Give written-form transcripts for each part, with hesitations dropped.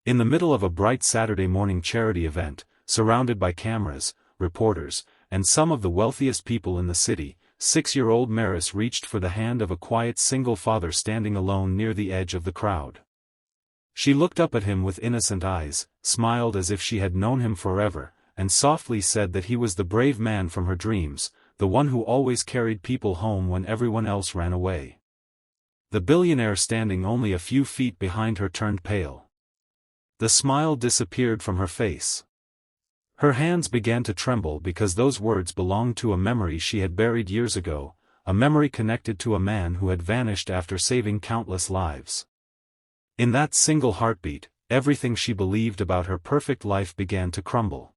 In the middle of a bright Saturday morning charity event, surrounded by cameras, reporters, and some of the wealthiest people in the city, 6-year-old Maris reached for the hand of a quiet single father standing alone near the edge of the crowd. She looked up at him with innocent eyes, smiled as if she had known him forever, and softly said that he was the brave man from her dreams, the one who always carried people home when everyone else ran away. The billionaire standing only a few feet behind her turned pale. The smile disappeared from her face. Her hands began to tremble because those words belonged to a memory she had buried years ago, a memory connected to a man who had vanished after saving countless lives. In that single heartbeat, everything she believed about her perfect life began to crumble.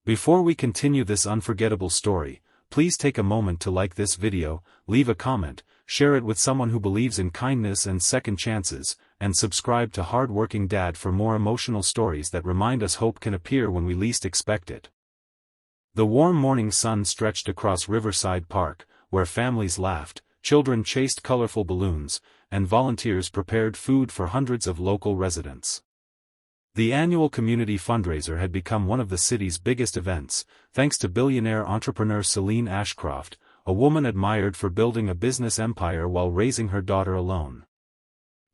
Before we continue this unforgettable story, please take a moment to like this video, leave a comment, share it with someone who believes in kindness and second chances, and subscribe to Hard-Working Dad for more emotional stories that remind us hope can appear when we least expect it. The warm morning sun stretched across Riverside Park, where families laughed, children chased colorful balloons, and volunteers prepared food for hundreds of local residents. The annual community fundraiser had become one of the city's biggest events, thanks to billionaire entrepreneur Celine Ashcroft, a woman admired for building a business empire while raising her daughter alone.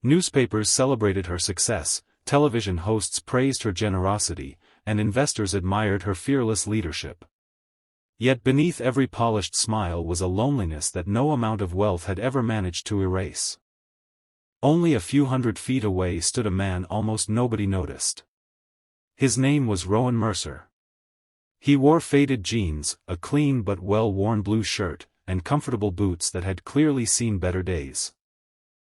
Newspapers celebrated her success, television hosts praised her generosity, and investors admired her fearless leadership. Yet beneath every polished smile was a loneliness that no amount of wealth had ever managed to erase. Only a few hundred feet away stood a man almost nobody noticed. His name was Rowan Mercer. He wore faded jeans, a clean but well-worn blue shirt, and comfortable boots that had clearly seen better days.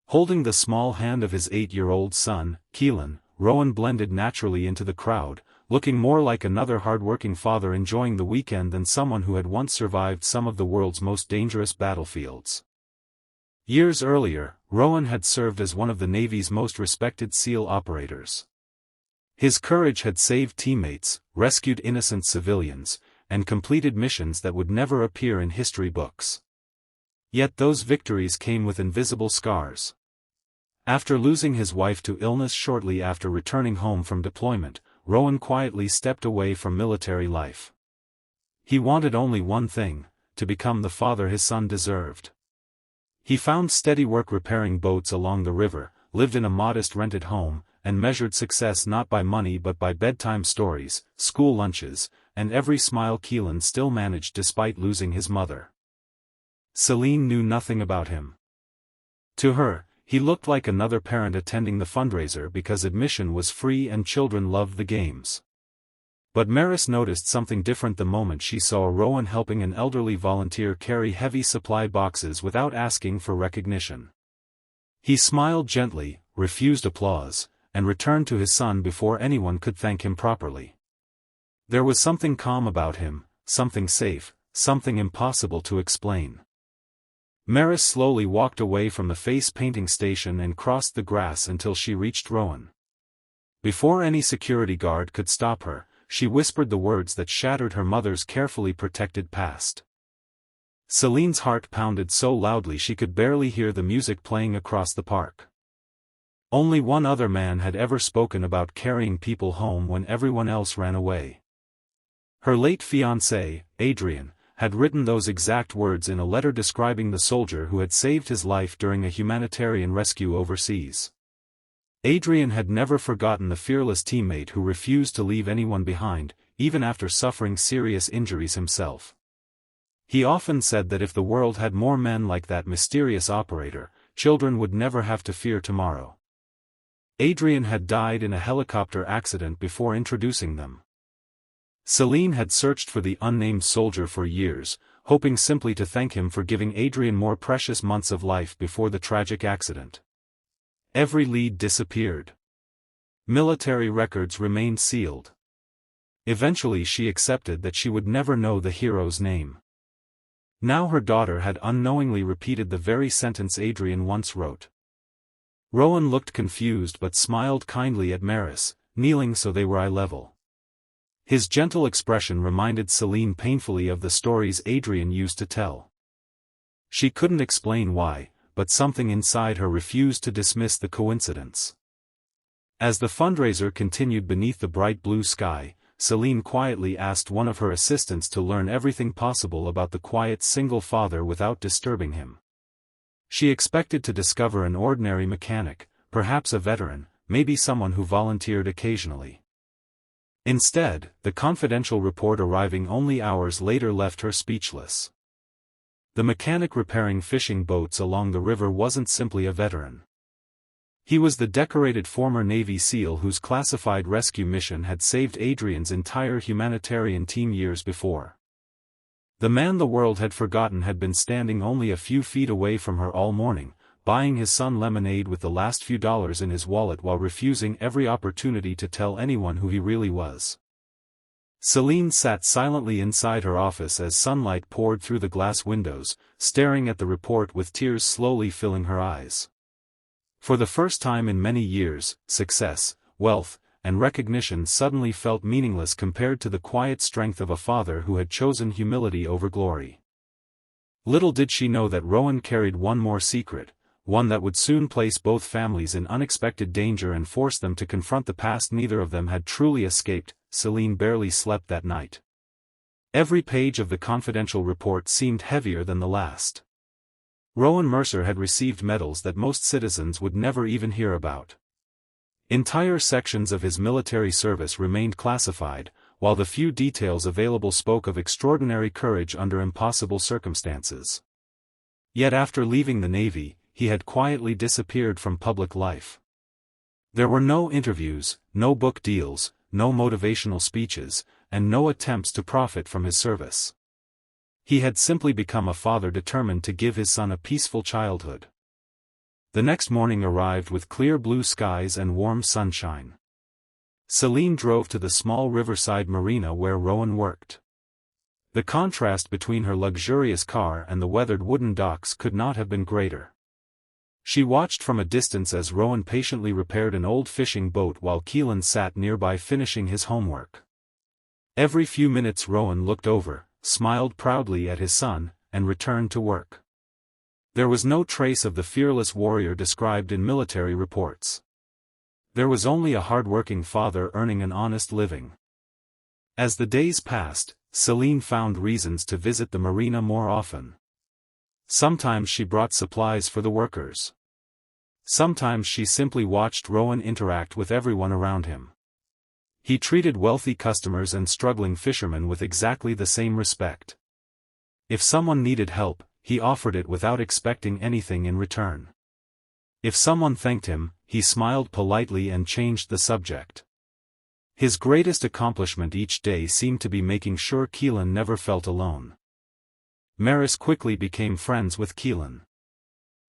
Holding the small hand of his 8-year-old son, Keelan, Rowan blended naturally into the crowd, looking more like another hard-working father enjoying the weekend than someone who had once survived some of the world's most dangerous battlefields. Years earlier, Rowan had served as one of the Navy's most respected SEAL operators. His courage had saved teammates, rescued innocent civilians, and completed missions that would never appear in history books. Yet those victories came with invisible scars. After losing his wife to illness shortly after returning home from deployment, Rowan quietly stepped away from military life. He wanted only one thing: to become the father his son deserved. He found steady work repairing boats along the river, lived in a modest rented home, and measured success not by money but by bedtime stories, school lunches, and every smile Keelan still managed despite losing his mother. Celine knew nothing about him. To her, he looked like another parent attending the fundraiser because admission was free and children loved the games. But Maris noticed something different the moment she saw Rowan helping an elderly volunteer carry heavy supply boxes without asking for recognition. He smiled gently, refused applause, and returned to his son before anyone could thank him properly. There was something calm about him, something safe, something impossible to explain. Maris slowly walked away from the face painting station and crossed the grass until she reached Rowan. Before any security guard could stop her, she whispered the words that shattered her mother's carefully protected past. Celine's heart pounded so loudly she could barely hear the music playing across the park. Only one other man had ever spoken about carrying people home when everyone else ran away. Her late fiancé, Adrian, had written those exact words in a letter describing the soldier who had saved his life during a humanitarian rescue overseas. Adrian had never forgotten the fearless teammate who refused to leave anyone behind, even after suffering serious injuries himself. He often said that if the world had more men like that mysterious operator, children would never have to fear tomorrow. Adrian had died in a helicopter accident before introducing them. Celine had searched for the unnamed soldier for years, hoping simply to thank him for giving Adrian more precious months of life before the tragic accident. Every lead disappeared. Military records remained sealed. Eventually she accepted that she would never know the hero's name. Now her daughter had unknowingly repeated the very sentence Adrian once wrote. Rowan looked confused but smiled kindly at Maris, kneeling so they were eye level. His gentle expression reminded Celine painfully of the stories Adrian used to tell. She couldn't explain why, but something inside her refused to dismiss the coincidence. As the fundraiser continued beneath the bright blue sky, Celine quietly asked one of her assistants to learn everything possible about the quiet single father without disturbing him. She expected to discover an ordinary mechanic, perhaps a veteran, maybe someone who volunteered occasionally. Instead, the confidential report arriving only hours later left her speechless. The mechanic repairing fishing boats along the river wasn't simply a veteran. He was the decorated former Navy SEAL whose classified rescue mission had saved Adrian's entire humanitarian team years before. The man the world had forgotten had been standing only a few feet away from her all morning, buying his son lemonade with the last few dollars in his wallet while refusing every opportunity to tell anyone who he really was. Celine sat silently inside her office as sunlight poured through the glass windows, staring at the report with tears slowly filling her eyes. For the first time in many years, success, wealth, and recognition suddenly felt meaningless compared to the quiet strength of a father who had chosen humility over glory. Little did she know that Rowan carried one more secret, one that would soon place both families in unexpected danger and force them to confront the past neither of them had truly escaped. Celine barely slept that night. Every page of the confidential report seemed heavier than the last. Rowan Mercer had received medals that most citizens would never even hear about. Entire sections of his military service remained classified, while the few details available spoke of extraordinary courage under impossible circumstances. Yet after leaving the Navy, he had quietly disappeared from public life. There were no interviews, no book deals, no motivational speeches, and no attempts to profit from his service. He had simply become a father determined to give his son a peaceful childhood. The next morning arrived with clear blue skies and warm sunshine. Celine drove to the small riverside marina where Rowan worked. The contrast between her luxurious car and the weathered wooden docks could not have been greater. She watched from a distance as Rowan patiently repaired an old fishing boat while Keelan sat nearby finishing his homework. Every few minutes Rowan looked over, smiled proudly at his son, and returned to work. There was no trace of the fearless warrior described in military reports. There was only a hard-working father earning an honest living. As the days passed, Celine found reasons to visit the marina more often. Sometimes she brought supplies for the workers. Sometimes she simply watched Rowan interact with everyone around him. He treated wealthy customers and struggling fishermen with exactly the same respect. If someone needed help, he offered it without expecting anything in return. If someone thanked him, he smiled politely and changed the subject. His greatest accomplishment each day seemed to be making sure Keelan never felt alone. Maris quickly became friends with Keelan.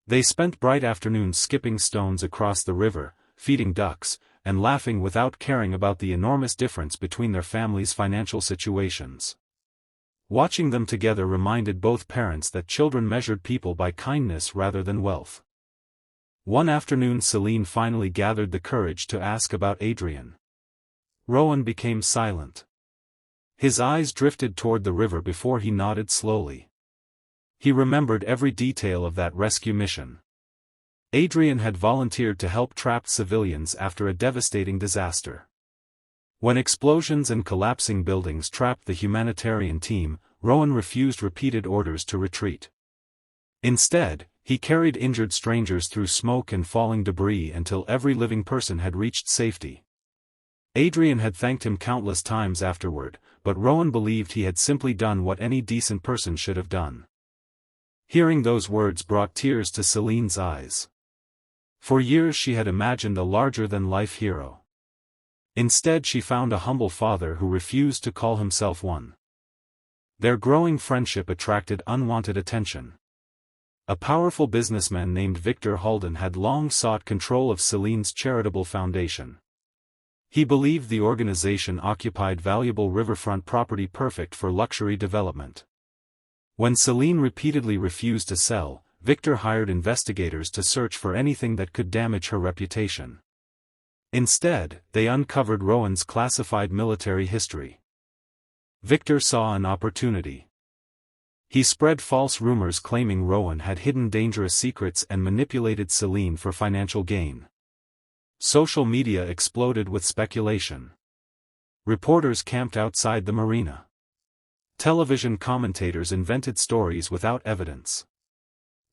They spent bright afternoons skipping stones across the river, feeding ducks, and laughing without caring about the enormous difference between their families' financial situations. Watching them together reminded both parents that children measured people by kindness rather than wealth. One afternoon Celine finally gathered the courage to ask about Adrian. Rowan became silent. His eyes drifted toward the river before he nodded slowly. He remembered every detail of that rescue mission. Adrian had volunteered to help trapped civilians after a devastating disaster. When explosions and collapsing buildings trapped the humanitarian team, Rowan refused repeated orders to retreat. Instead, he carried injured strangers through smoke and falling debris until every living person had reached safety. Adrian had thanked him countless times afterward, but Rowan believed he had simply done what any decent person should have done. Hearing those words brought tears to Celine's eyes. For years she had imagined a larger-than-life hero. Instead she found a humble father who refused to call himself one. Their growing friendship attracted unwanted attention. A powerful businessman named Victor Halden had long sought control of Celine's charitable foundation. He believed the organization occupied valuable riverfront property perfect for luxury development. When Celine repeatedly refused to sell, Victor hired investigators to search for anything that could damage her reputation. Instead, they uncovered Rowan's classified military history. Victor saw an opportunity. He spread false rumors claiming Rowan had hidden dangerous secrets and manipulated Celine for financial gain. Social media exploded with speculation. Reporters camped outside the marina. Television commentators invented stories without evidence.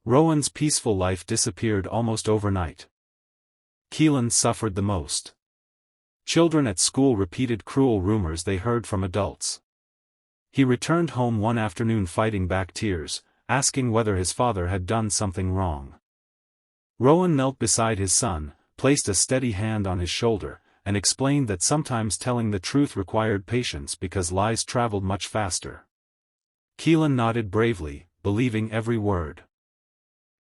Rowan's peaceful life disappeared almost overnight. Keelan suffered the most. Children at school repeated cruel rumors they heard from adults. He returned home one afternoon fighting back tears, asking whether his father had done something wrong. Rowan knelt beside his son, placed a steady hand on his shoulder, and explained that sometimes telling the truth required patience because lies traveled much faster. Keelan nodded bravely, believing every word.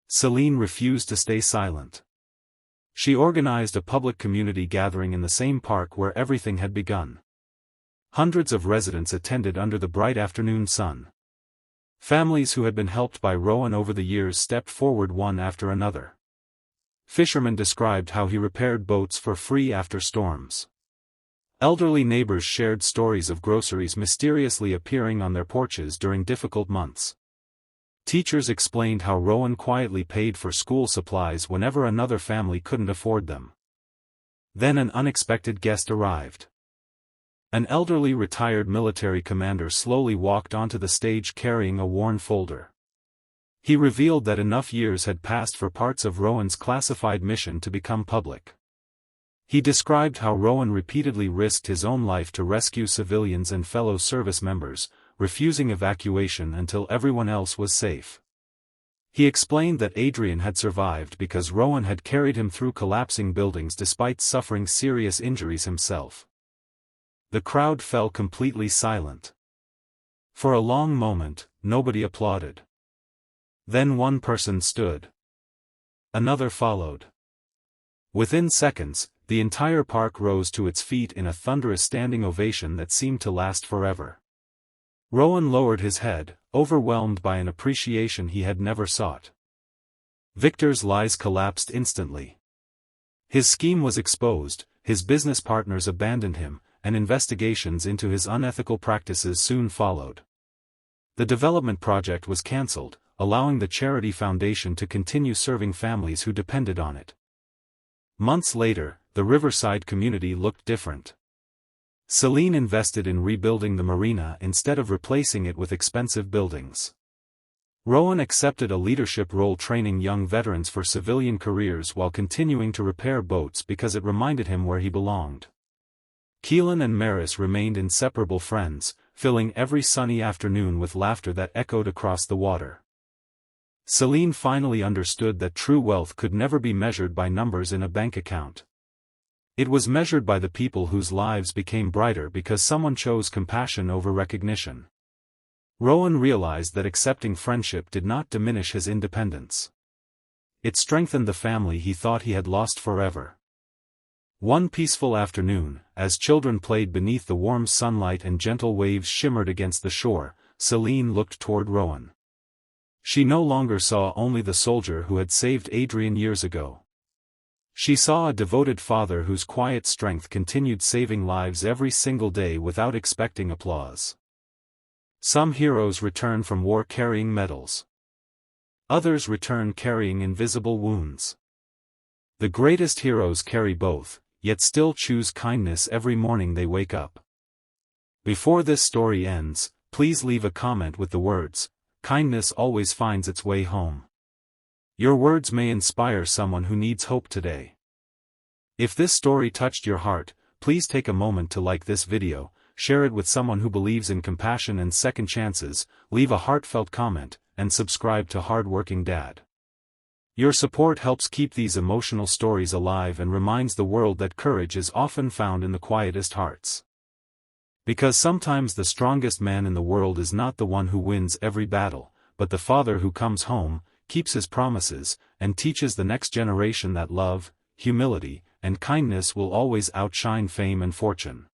Celine refused to stay silent. She organized a public community gathering in the same park where everything had begun. Hundreds of residents attended under the bright afternoon sun. Families who had been helped by Rowan over the years stepped forward one after another. Fishermen described how he repaired boats for free after storms. Elderly neighbors shared stories of groceries mysteriously appearing on their porches during difficult months. Teachers explained how Rowan quietly paid for school supplies whenever another family couldn't afford them. Then an unexpected guest arrived. An elderly retired military commander slowly walked onto the stage carrying a worn folder. He revealed that enough years had passed for parts of Rowan's classified mission to become public. He described how Rowan repeatedly risked his own life to rescue civilians and fellow service members, refusing evacuation until everyone else was safe. He explained that Adrian had survived because Rowan had carried him through collapsing buildings despite suffering serious injuries himself. The crowd fell completely silent. For a long moment, nobody applauded. Then one person stood. Another followed. Within seconds, the entire park rose to its feet in a thunderous standing ovation that seemed to last forever. Rowan lowered his head, overwhelmed by an appreciation he had never sought. Victor's lies collapsed instantly. His scheme was exposed, his business partners abandoned him, and investigations into his unethical practices soon followed. The development project was cancelled, allowing the charity foundation to continue serving families who depended on it. Months later, the riverside community looked different. Celine invested in rebuilding the marina instead of replacing it with expensive buildings. Rowan accepted a leadership role training young veterans for civilian careers while continuing to repair boats because it reminded him where he belonged. Keelan and Maris remained inseparable friends, filling every sunny afternoon with laughter that echoed across the water. Celine finally understood that true wealth could never be measured by numbers in a bank account. It was measured by the people whose lives became brighter because someone chose compassion over recognition. Rowan realized that accepting friendship did not diminish his independence. It strengthened the family he thought he had lost forever. One peaceful afternoon, as children played beneath the warm sunlight and gentle waves shimmered against the shore, Celine looked toward Rowan. She no longer saw only the soldier who had saved Adrian years ago. She saw a devoted father whose quiet strength continued saving lives every single day without expecting applause. Some heroes return from war carrying medals. Others return carrying invisible wounds. The greatest heroes carry both, yet still choose kindness every morning they wake up. Before this story ends, please leave a comment with the words, "Kindness always finds its way home." Your words may inspire someone who needs hope today. If this story touched your heart, please take a moment to like this video, share it with someone who believes in compassion and second chances, leave a heartfelt comment, and subscribe to Hardworking Dad. Your support helps keep these emotional stories alive and reminds the world that courage is often found in the quietest hearts. Because sometimes the strongest man in the world is not the one who wins every battle, but the father who comes home, keeps his promises, and teaches the next generation that love, humility, and kindness will always outshine fame and fortune.